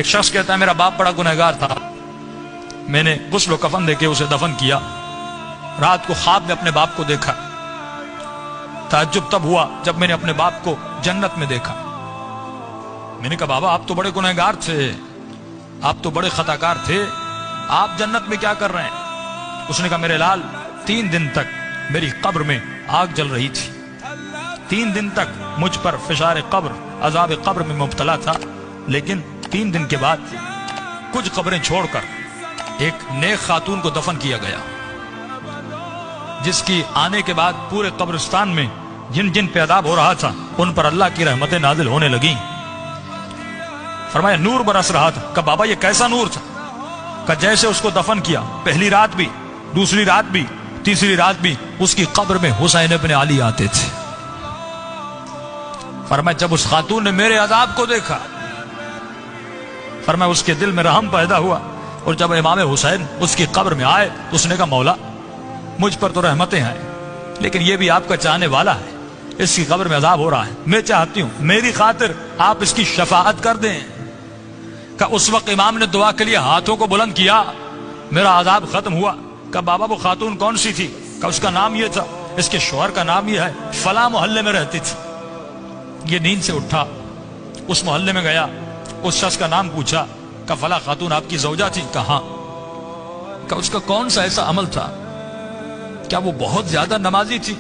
ایک شخص کہتا ہے میرا باپ بڑا گنہگار تھا، میں نے غسل و کفن دے کے اسے دفن کیا، رات کو خواب میں اپنے باپ کو دیکھا، تعجب تب ہوا جب میں نے اپنے باپ کو جنت میں دیکھا۔ میں نے کہا بابا آپ تو بڑے گنہگار تھے، آپ تو بڑے خطاکار تھے، آپ جنت میں کیا کر رہے ہیں؟ اس نے کہا میرے لال 3 دن تک میری قبر میں آگ جل رہی تھی، 3 دن تک مجھ پر فشار قبر عذاب قبر میں مبتلا تھا، لیکن 3 دن کے بعد کچھ قبریں چھوڑ کر ایک نیک خاتون کو دفن کیا گیا، جس کی آنے کے بعد پورے قبرستان میں جن جن پہ عذاب ہو رہا تھا ان پر اللہ کی رحمتیں نازل ہونے لگیں۔ فرمایا نور برس رہا تھا۔ کہ بابا یہ کیسا نور تھا؟ کہ جیسے اس کو دفن کیا پہلی رات بھی، دوسری رات بھی، تیسری رات بھی اس کی قبر میں حسین ابن علی آتے تھے۔ فرمایا جب اس خاتون نے میرے عذاب کو دیکھا، فرمایا اس کے دل میں رحم پیدا ہوا، اور جب امام حسین اس کی قبر میں آئے تو اس نے کہا مولا مجھ پر تو رحمتیں ہیں، لیکن یہ بھی آپ کا چاہنے والا ہے، اس کی قبر میں عذاب ہو رہا ہے، میں چاہتی ہوں میری خاطر آپ اس کی شفاعت کر دیں۔ کہ اس وقت امام نے دعا کے لیے ہاتھوں کو بلند کیا، میرا عذاب ختم ہوا۔ کہ بابا وہ خاتون کون سی تھی؟ کہ اس کا نام یہ تھا، اس کے شوہر کا نام یہ ہے، فلاں محلے میں رہتی تھی۔ یہ نیند سے اٹھا، اس محلے میں گیا، اس شخص کا نام پوچھا کہ فلاں خاتون آپ کی زوجہ تھی؟ کہاں؟ کہ اس کا کون سا ایسا عمل تھا؟ کیا وہ بہت زیادہ نمازی تھی؟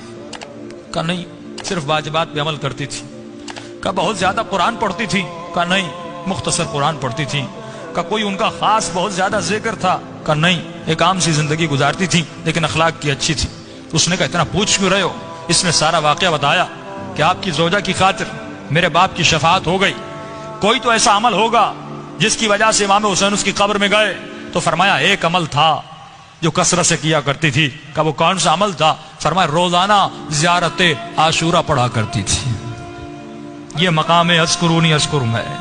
کہ نہیں، صرف واجبات پہ عمل کرتی تھی۔ کہ بہت زیادہ قرآن پڑھتی تھی؟ کہ نہیں، مختصر قرآن پڑھتی تھی۔ کہ کوئی ان کا خاص بہت زیادہ ذکر تھا؟ کہ نہیں، ایک عام سی زندگی گزارتی تھی لیکن اخلاق کی اچھی تھی۔ اس نے کہا اتنا پوچھ کیوں رہے ہو؟ اس نے سارا واقعہ بتایا کہ آپ کی زوجہ کی خاطر میرے باپ کی شفاعت ہو گئی، کوئی تو ایسا عمل ہوگا جس کی وجہ سے امام حسین اس کی قبر میں گئے۔ تو فرمایا ایک عمل تھا جو کثرت سے کیا کرتی تھی۔ کہ وہ کون سا عمل تھا؟ فرمایا روزانہ زیارت عاشورہ پڑھا کرتی تھی۔ یہ مقام اذکرونی اذکرکم ہے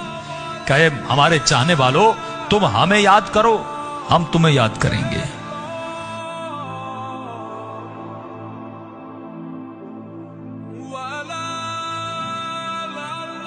کہ ہمارے چاہنے والوں تم ہمیں یاد کرو، ہم تمہیں یاد کریں گے۔